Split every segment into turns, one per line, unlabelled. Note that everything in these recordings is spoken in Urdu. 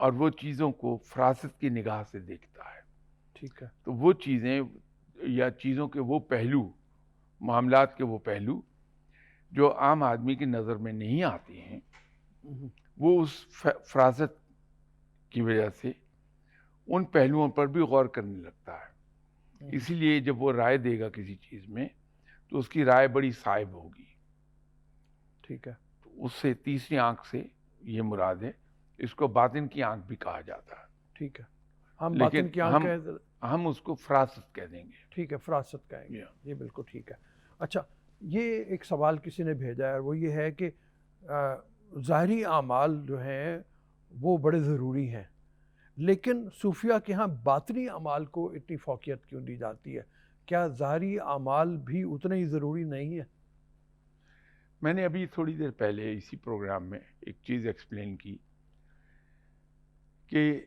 اور وہ چیزوں کو فراست کی نگاہ سے دیکھتا ہے.
ٹھیک ہے.
تو وہ چیزیں یا چیزوں کے وہ پہلو، معاملات کے وہ پہلو جو عام آدمی کی نظر میں نہیں آتے ہیں، وہ اس فراست کی وجہ سے ان پہلوؤں پر بھی غور کرنے لگتا ہے. اسی لیے جب وہ رائے دے گا کسی چیز میں تو اس کی رائے بڑی صائب ہوگی.
ٹھیک ہے.
تو اس سے تیسری آنکھ سے یہ مراد ہے. اس کو باطن کی آنکھ بھی کہا جاتا ہے.
ٹھیک ہے. ہم
لیکن
باطن کی آنکھ
ہم اس کو فراست کہہ دیں گے.
ٹھیک ہے، فراست کہیں گے. یہ بالکل ٹھیک ہے. اچھا، یہ ایک سوال کسی نے بھیجا ہے اور وہ یہ ہے کہ ظاہری اعمال جو ہیں وہ بڑے ضروری ہیں، لیکن صوفیہ کے ہاں باطنی اعمال کو اتنی فوقیت کیوں دی جاتی ہے؟ کیا ظاہری اعمال بھی اتنے ہی ضروری نہیں ہیں؟
میں نے ابھی تھوڑی دیر پہلے اسی پروگرام میں ایک چیز ایکسپلین کی کہ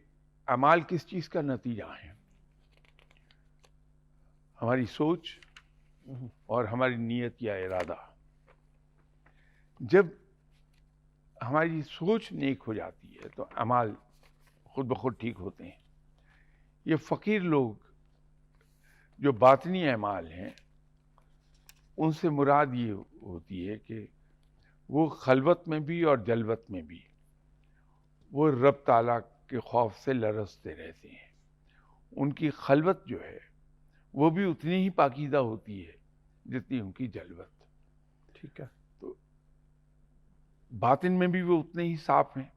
اعمال کس چیز کا نتیجہ ہے. ہماری سوچ اور ہماری نیت یا ارادہ. جب ہماری سوچ نیک ہو جاتی ہے تو اعمال خود بخود ٹھیک ہوتے ہیں. یہ فقیر لوگ جو باطنی اعمال ہیں ان سے مراد یہ ہوتی ہے کہ وہ خلوت میں بھی اور جلوت میں بھی وہ رب تعالیٰ کے خوف سے لرزتے رہتے ہیں. ان کی خلوت جو ہے وہ بھی اتنی ہی پاکیزہ ہوتی ہے جتنی ان کی جلوت.
ٹھیک ہے.
تو باطن میں بھی وہ اتنے ہی صاف ہیں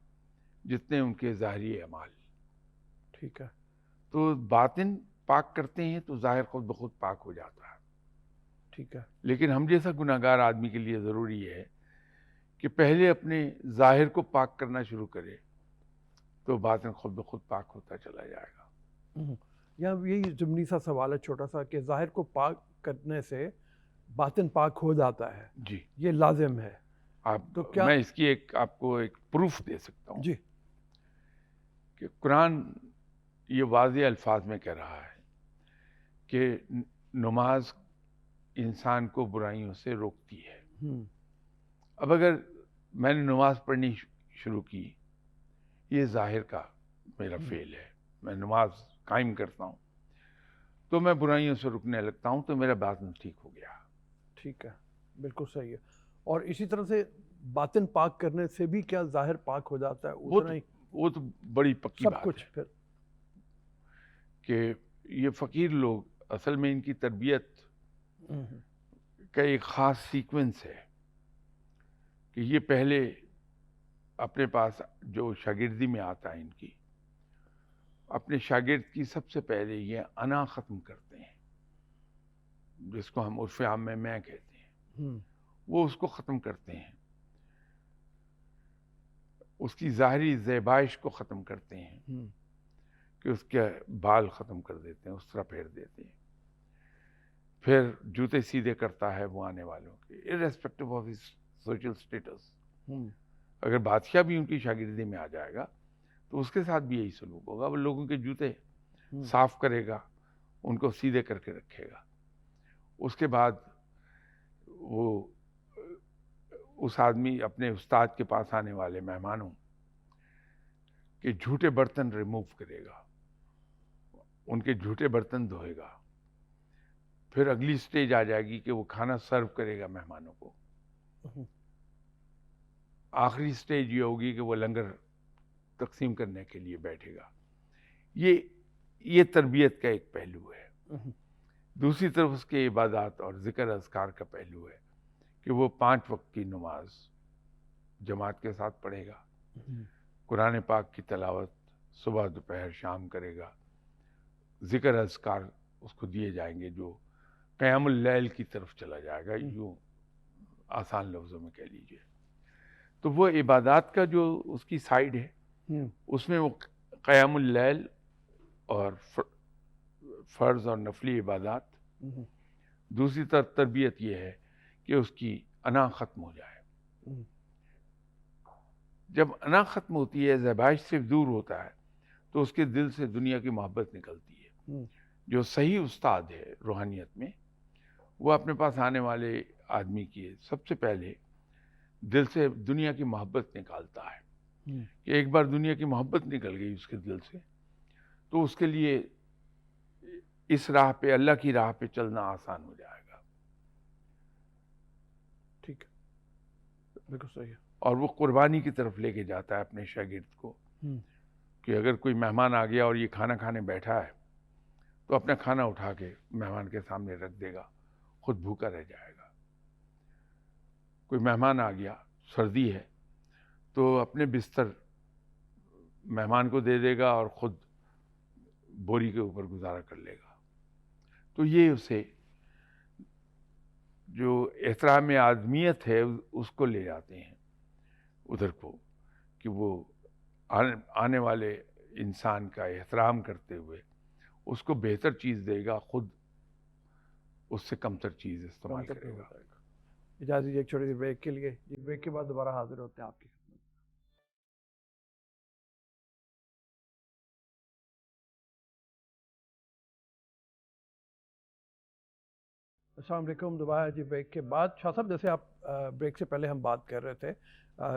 جتنے ان کے ظاہری اعمال.
ٹھیک ہے.
تو باطن پاک کرتے ہیں تو ظاہر خود بخود پاک ہو جاتا ہے.
ٹھیک ہے.
لیکن ہم جیسا گناہ گار آدمی کے لیے ضروری ہے کہ پہلے اپنے ظاہر کو پاک کرنا شروع کرے تو باطن خود بخود پاک ہوتا چلا جائے گا.
یہاں یہی ضمنی سا سوال ہے چھوٹا سا کہ ظاہر کو پاک کرنے سے باطن پاک ہو جاتا ہے.
جی،
یہ لازم ہے. تو کیا
میں اس کی آپ کو ایک پروف دے سکتا ہوں.
جی.
کہ قرآن یہ واضح الفاظ میں کہہ رہا ہے کہ نماز انسان کو برائیوں سے روکتی ہے. اب اگر میں نے نماز پڑھنی شروع کی، یہ ظاہر کا میرا فعل ہے، میں نماز قائم کرتا ہوں تو میں برائیوں سے رکنے لگتا ہوں تو میرا باطن ٹھیک ہو گیا.
ٹھیک ہے، بالکل صحیح ہے. اور اسی طرح سے باطن پاک کرنے سے بھی کیا ظاہر پاک ہو جاتا ہے؟ اتنا ہی
وہ تو بڑی پکی
سب
بات
کچھ
ہے
پھر
کہ یہ فقیر لوگ اصل میں ان کی تربیت کا ایک خاص سیکوینس ہے کہ یہ پہلے اپنے پاس جو شاگردی میں آتا ہے ان کی، اپنے شاگرد کی سب سے پہلے یہ انا ختم کرتے ہیں، جس کو ہم عرف عام میں کہتے ہیں. وہ اس کو ختم کرتے ہیں، اس کی ظاہری زیبائش کو ختم کرتے ہیں کہ اس کے بال ختم کر دیتے ہیں، اس طرح پھیر دیتے ہیں. پھر جوتے سیدھے کرتا ہے وہ آنے والوں کے irrespective of his social status. اگر بادشاہ بھی ان کی شاگردی میں آ جائے گا تو اس کے ساتھ بھی یہی سلوک ہوگا. وہ لوگوں کے جوتے صاف کرے گا، ان کو سیدھے کر کے رکھے گا. اس کے بعد وہ اس آدمی اپنے استاد کے پاس آنے والے مہمانوں کے جھوٹے برتن ریموو کرے گا، ان کے جھوٹے برتن دھوئے گا. پھر اگلی سٹیج آ جائے گی کہ وہ کھانا سرو کرے گا مہمانوں کو. آخری سٹیج یہ ہوگی کہ وہ لنگر تقسیم کرنے کے لیے بیٹھے گا. یہ تربیت کا ایک پہلو ہے. دوسری طرف اس کے عبادات اور ذکر اذکار کا پہلو ہے کہ وہ 5 وقت کی نماز جماعت کے ساتھ پڑھے گا، قرآن پاک کی تلاوت صبح دوپہر شام کرے گا، ذکر اذکار اس کو دیے جائیں گے جو قیام اللیل کی طرف چلا جائے گا، یوں آسان لفظوں میں کہہ لیجئے. تو وہ عبادات کا جو اس کی سائیڈ ہے اس میں وہ قیام اللیل اور فرض اور نفلی عبادات. دوسری طرف تربیت یہ ہے کہ اس کی انا ختم ہو جائے. جب انا ختم ہوتی ہے، زیبائش سے دور ہوتا ہے تو اس کے دل سے دنیا کی محبت نکلتی ہے. جو صحیح استاد ہے روحانیت میں، وہ اپنے پاس آنے والے آدمی کی سب سے پہلے دل سے دنیا کی محبت نکالتا ہے. کہ ایک بار دنیا کی محبت نکل گئی اس کے دل سے تو اس کے لیے اس راہ پہ، اللہ کی راہ پہ چلنا آسان ہو جائے گا.
ٹھیک ہے، بالکل صحیح ہے.
اور وہ قربانی کی طرف لے کے جاتا ہے اپنے شاگرد کو کہ اگر کوئی مہمان آ گیا اور یہ کھانا کھانے بیٹھا ہے تو اپنا کھانا اٹھا کے مہمان کے سامنے رکھ دے گا، خود بھوکا رہ جائے گا. کوئی مہمان آ گیا، سردی ہے، تو اپنے بستر مہمان کو دے دے گا اور خود بوری کے اوپر گزارا کر لے گا. تو یہ اسے جو احترام آدمیت ہے اس کو لے جاتے ہیں ادھر کو، کہ وہ آنے والے انسان کا احترام کرتے ہوئے اس کو بہتر چیز دے گا، خود اس سے کمتر چیز استعمال کرے گا.
اجازت دیجیے ایک چھوٹی سی بریک کے لیے. بریک کے بعد دوبارہ حاضر ہوتے ہیں آپ کی. السلام علیکم. دوبارہ بریک کے بعد شاہ صاحب، جیسے آپ بریک سے پہلے ہم بات کر رہے تھے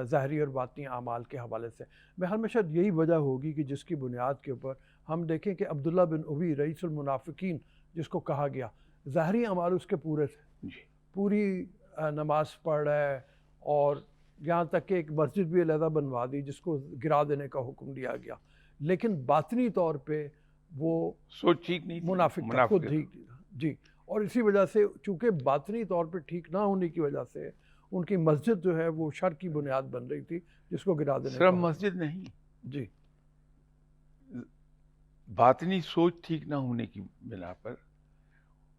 ظاہری اور باطنی اعمال کے حوالے سے، بہرحال میں شاید یہی وجہ ہوگی کہ جس کی بنیاد کے اوپر ہم دیکھیں کہ عبداللہ بن ابی رئیس المنافقین جس کو کہا گیا، ظاہری اعمال اس کے پورے تھے، پوری نماز پڑھ رہا ہے، اور یہاں تک کہ ایک مسجد بھی علیحدہ بنوا دی جس کو گرا دینے کا حکم دیا گیا، لیکن باطنی طور پہ وہ
سوچ ٹھیک نہیں،
منافق تھا خود ہی. جی. اور اسی وجہ سے چونکہ باطنی طور پہ ٹھیک نہ ہونے کی وجہ سے ان کی مسجد جو ہے وہ شر کی بنیاد بن رہی تھی جس کو گرا دینے.
صرف مسجد نہیں،
جی،
باطنی سوچ ٹھیک نہ ہونے کی بنا پر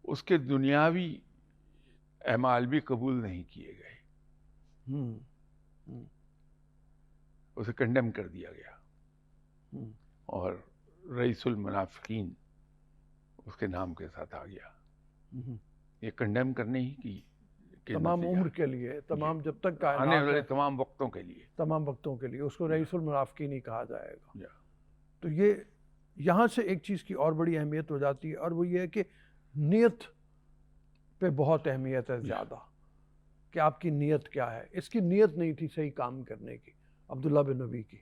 اس کے دنیاوی اعمال بھی قبول نہیں کیے گئے، اسے کنڈیم کر دیا گیا اور رئیس المنافقین اس کے نام کے ساتھ آ گیا. یہ کنڈیم کرنے ہی کی
تمام عمر کے لیے، تمام جب تک
آنے والے تمام وقتوں کے لیے،
تمام وقتوں کے لیے اس کو رئیس المنافقین ہی کہا جائے گا. تو یہ یہاں سے ایک چیز کی اور بڑی اہمیت ہو جاتی ہے، اور وہ یہ ہے کہ نیت پہ بہت اہمیت ہے زیادہ، کہ آپ کی نیت کیا ہے. اس کی نیت نہیں تھی صحیح کام کرنے کی عبداللہ بن ابی کی،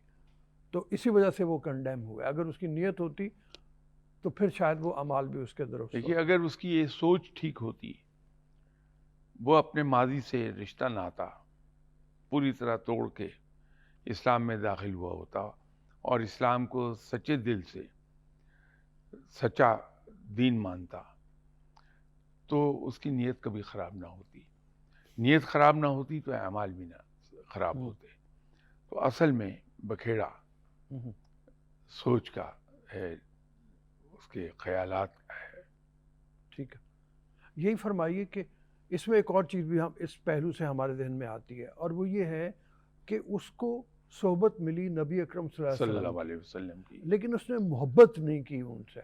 تو اسی وجہ سے وہ کنڈیم ہوئے. اگر اس کی نیت ہوتی تو پھر شاید وہ اعمال بھی اس کے درست.
دیکھیے، اگر اس کی یہ سوچ ٹھیک ہوتی، وہ اپنے ماضی سے رشتہ ناتا پوری طرح توڑ کے اسلام میں داخل ہوا ہوتا اور اسلام کو سچے دل سے سچا دین مانتا، تو اس کی نیت کبھی خراب نہ ہوتی. نیت خراب نہ ہوتی تو اعمال بھی نہ خراب ہوتے. تو اصل میں بکھیڑا سوچ کا ہے، اس کے خیالات کا ہے.
ٹھیک ہے. یہی فرمائیے کہ اس میں ایک اور چیز بھی ہم اس پہلو سے ہمارے ذہن میں آتی ہے، اور وہ یہ ہے کہ اس کو صحبت ملی نبی اکرم صلی اللہ علیہ
وسلم کی،
لیکن اس نے محبت نہیں کی ان سے.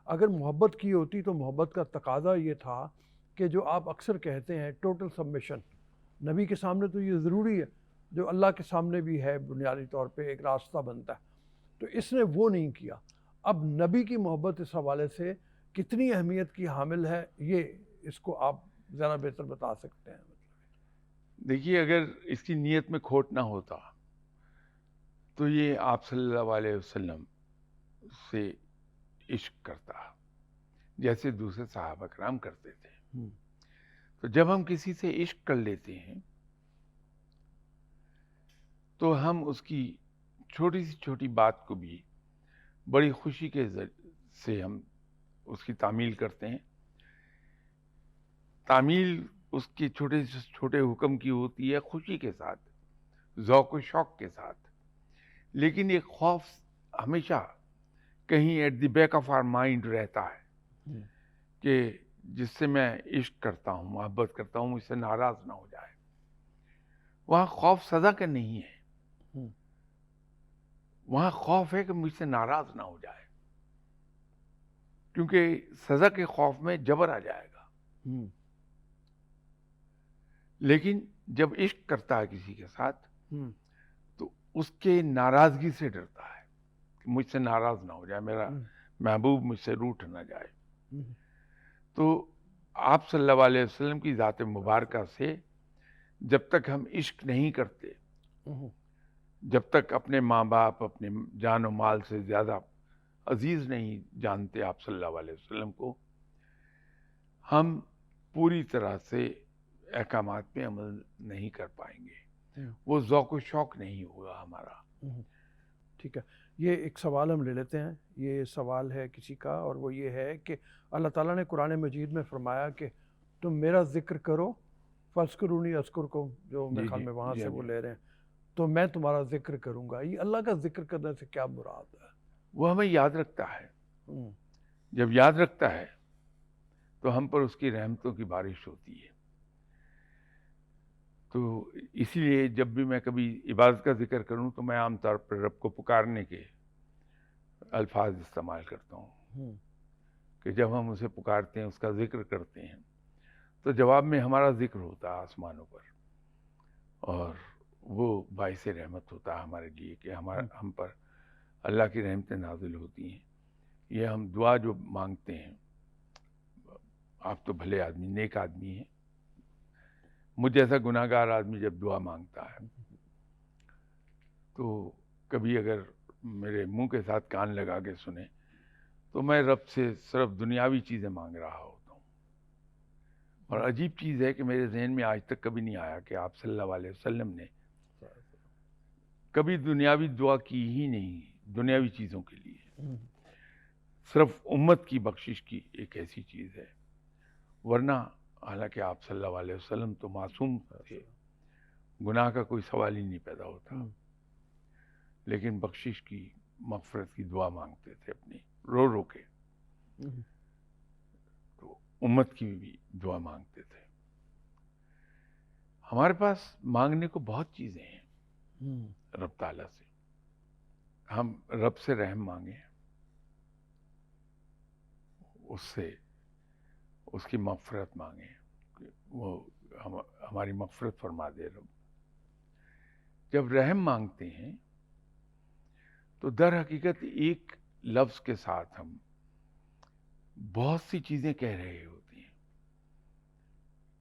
اگر محبت کی ہوتی تو محبت کا تقاضا یہ تھا کہ جو آپ اکثر کہتے ہیں ٹوٹل سبمیشن، نبی کے سامنے تو یہ ضروری ہے، جو اللہ کے سامنے بھی ہے بنیادی طور پہ ایک راستہ بنتا ہے، تو اس نے وہ نہیں کیا. اب نبی کی محبت اس حوالے سے کتنی اہمیت کی حامل ہے، یہ اس کو آپ زیادہ بہتر بتا سکتے ہیں.
دیکھیے، اگر اس کی نیت میں کھوٹ نہ ہوتا تو یہ آپ صلی اللہ علیہ وسلم سے عشق کرتا جیسے دوسرے صحابہ کرام کرتے تھے. تو جب ہم کسی سے عشق کر لیتے ہیں تو ہم اس کی چھوٹی سی چھوٹی بات کو بھی بڑی خوشی کے سے ہم اس کی تعمیل کرتے ہیں. تعمیل اس کے چھوٹے سے چھوٹے حکم کی ہوتی ہے، خوشی کے ساتھ، ذوق و شوق کے ساتھ، لیکن ایک خوف ہمیشہ کہیں at the back of our mind رہتا ہے کہ جس سے میں عشق کرتا ہوں، محبت کرتا ہوں، مجھ سے ناراض نہ ہو جائے. وہاں خوف سزا کا نہیں ہے، وہاں خوف ہے کہ مجھ سے ناراض نہ ہو جائے، کیونکہ سزا کے خوف میں جبر آ جائے گا. لیکن جب عشق کرتا ہے کسی کے ساتھ تو اس کے ناراضگی سے ڈرتا ہے کہ مجھ سے ناراض نہ ہو جائے، میرا محبوب مجھ سے روٹھ نہ جائے. تو آپ صلی اللہ علیہ وسلم کی ذات مبارکہ سے جب تک ہم عشق نہیں کرتے، جب تک اپنے ماں باپ اپنے جان و مال سے زیادہ عزیز نہیں جانتے آپ صلی اللہ علیہ وسلم کو، ہم پوری طرح سے احکامات پہ عمل نہیں کر پائیں گے، وہ ذوق و شوق نہیں ہوگا ہمارا۔
ٹھیک ہے، یہ ایک سوال ہم لے لیتے ہیں۔ یہ سوال ہے کسی کا، اور وہ یہ ہے کہ اللہ تعالیٰ نے قرآن مجید میں فرمایا کہ تم میرا ذکر کرو، فَاذْكُرُونِی اذکرکم، جو میرے خیال میں وہاں سے وہ لے رہے ہیں، تو میں تمہارا ذکر کروں گا۔ یہ اللہ کا ذکر کرنے سے کیا مراد ہے؟
وہ ہمیں یاد رکھتا ہے، جب یاد رکھتا ہے تو ہم پر اس کی رحمتوں کی بارش ہوتی ہے۔ تو اسی لیے جب بھی میں کبھی عبادت کا ذکر کروں تو میں عام طور پر رب کو پکارنے کے الفاظ استعمال کرتا ہوں کہ جب ہم اسے پکارتے ہیں، اس کا ذکر کرتے ہیں، تو جواب میں ہمارا ذکر ہوتا ہے آسمانوں پر، اور وہ باعث رحمت ہوتا ہے ہمارے لیے کہ ہم پر اللہ کی رحمتیں نازل ہوتی ہیں۔ یہ ہم دعا جو مانگتے ہیں، آپ تو بھلے آدمی، نیک آدمی ہیں، مجھ جیسا گناہ گار آدمی جب دعا مانگتا ہے تو کبھی اگر میرے منہ کے ساتھ کان لگا کے سنے تو میں رب سے صرف دنیاوی چیزیں مانگ رہا ہوتا ہوں۔ اور عجیب چیز ہے کہ میرے ذہن میں آج تک کبھی نہیں آیا کہ آپ صلی اللہ علیہ وسلم نے کبھی دنیاوی دعا کی ہی نہیں، دنیاوی چیزوں کے لیے، صرف امت کی بخشش کی ایک ایسی چیز ہے۔ ورنہ حالانکہ آپ صلی اللہ علیہ وسلم تو معصوم تھے، گناہ کا کوئی سوال ہی نہیں پیدا ہوتا، لیکن بخشش کی، مغفرت کی دعا مانگتے تھے اپنی رو رو کے، تو امت کی بھی دعا مانگتے تھے۔ ہمارے پاس مانگنے کو بہت چیزیں ہیں رب تعالیٰ سے۔ ہم رب سے رحم مانگیں، اس سے اس کی مغفرت مانگیں کہ وہ ہماری مغفرت فرما دے رب۔ جب رحم مانگتے ہیں تو در حقیقت ایک لفظ کے ساتھ ہم بہت سی چیزیں کہہ رہے ہوتے ہیں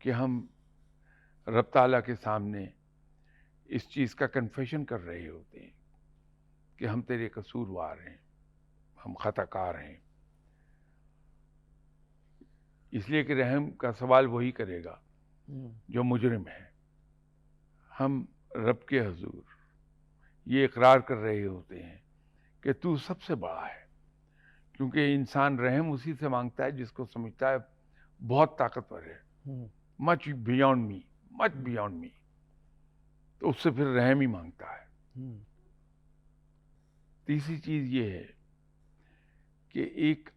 کہ ہم رب تعالیٰ کے سامنے اس چیز کا کنفیشن کر رہے ہوتے ہیں کہ ہم تیرے قصوروار ہیں، ہم خطا کار ہیں۔ اس لیے کہ رحم کا سوال وہی کرے گا جو مجرم ہے۔ ہم رب کے حضور یہ اقرار کر رہے ہوتے ہیں کہ تو سب سے بڑا ہے، کیونکہ انسان رحم اسی سے مانگتا ہے جس کو سمجھتا ہے بہت طاقتور ہے، مچ بیونڈ می، مچ بیونڈ می، تو اس سے پھر رحم ہی مانگتا ہے۔ تیسری چیز یہ ہے کہ ایک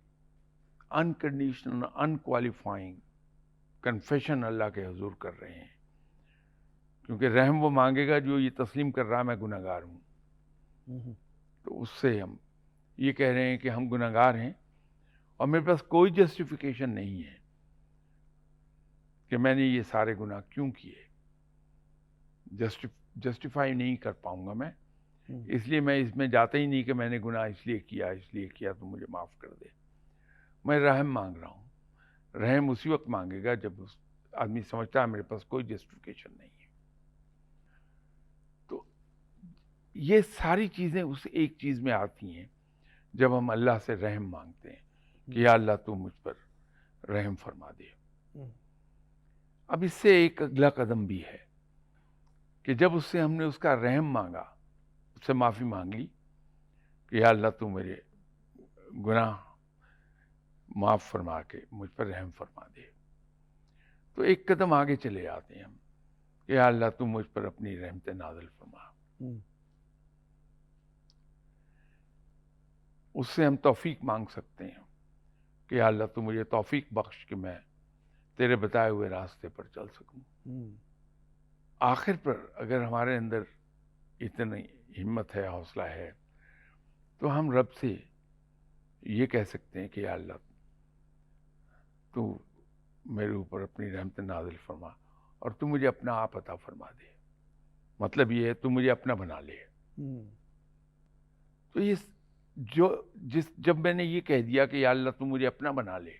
انکنڈیشنل، انکوالیفائنگ کنفیشن اللہ کے حضور کر رہے ہیں، کیونکہ رحم وہ مانگے گا جو یہ تسلیم کر رہا میں گناہ گار ہوں۔ تو اس سے ہم یہ کہہ رہے ہیں کہ ہم گناہ گار ہیں، اور میرے پاس کوئی جسٹیفیکیشن نہیں ہے کہ میں نے یہ سارے گناہ کیوں کیے، جسٹیفائی نہیں کر پاؤں گا میں، اس لیے میں اس میں جاتا ہی نہیں کہ میں نے گناہ اس لیے کیا تو مجھے معاف کر دے۔ میں رحم مانگ رہا ہوں۔ رحم اسی وقت مانگے گا جب اس آدمی سمجھتا ہے میرے پاس کوئی جسٹیفیکیشن نہیں ہے۔ تو یہ ساری چیزیں اس ایک چیز میں آتی ہیں جب ہم اللہ سے رحم مانگتے ہیں کہ یا اللہ تو مجھ پر رحم فرما دے۔ اب اس سے ایک اگلا قدم بھی ہے کہ جب اس سے ہم نے اس کا رحم مانگا، اس سے معافی مانگ لی کہ یا اللہ تو میرے گناہ معاف فرما کے مجھ پر رحم فرما دے، تو ایک قدم آگے چلے آتے ہیں ہم کہ یا اللہ تو مجھ پر اپنی رحمت نازل فرما۔ اس سے ہم توفیق مانگ سکتے ہیں کہ یا اللہ تو مجھے توفیق بخش کہ میں تیرے بتائے ہوئے راستے پر چل سکوں۔ آخر پر اگر ہمارے اندر اتنی ہمت ہے، حوصلہ ہے، تو ہم رب سے یہ کہہ سکتے ہیں کہ یا اللہ تو میرے اوپر اپنی رحمت نازل فرما اور تو مجھے اپنا آپ عطا فرما دے۔ مطلب یہ ہے تو مجھے اپنا بنا لے۔ تو یہ جب میں نے یہ کہہ دیا کہ یا اللہ تو مجھے اپنا بنا لے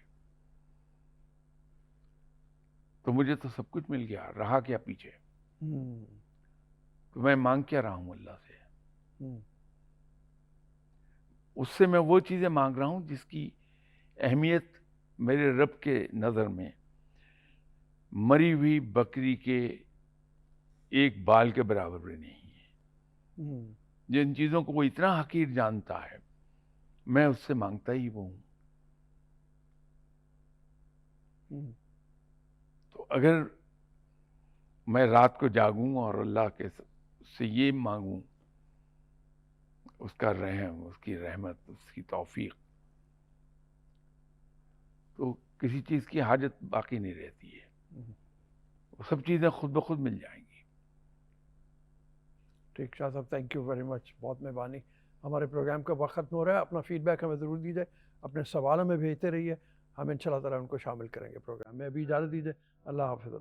تو مجھے تو سب کچھ مل گیا، رہا کیا پیچھے؟ تو میں مانگ کیا رہا ہوں اللہ سے؟
ہوں،
اس سے میں وہ چیزیں مانگ رہا ہوں جس کی اہمیت میرے رب کے نظر میں مری ہوئی بکری کے ایک بال کے برابر بھی نہیں ہے.
ہوں،
جن چیزوں کو وہ اتنا حقیر جانتا ہے میں اس سے مانگتا ہی وہ ہوں.
ہوں،
تو اگر میں رات کو جاگوں اور اللہ کے سے یہ مانگوں اس کا رحم، اس کی رحمت، اس کی توفیق، تو کسی چیز کی حاجت باقی نہیں رہتی ہے.
ہوں.
وہ سب چیزیں خود بخود مل جائیں گی.
ٹھیک شاہ صاحب، تھینک یو ویری مچ، بہت مہربانی. ہمارے پروگرام کا وقت ختم ہو رہا ہے. اپنا فیڈ بیک ہمیں ضرور دیجیے، اپنے سوالوں میں بھیجتے رہیے، ہم انشاءاللہ تعالیٰ ان کو شامل کریں گے پروگرام میں. ابھی اجازت دیجیے. اللہ حافظ.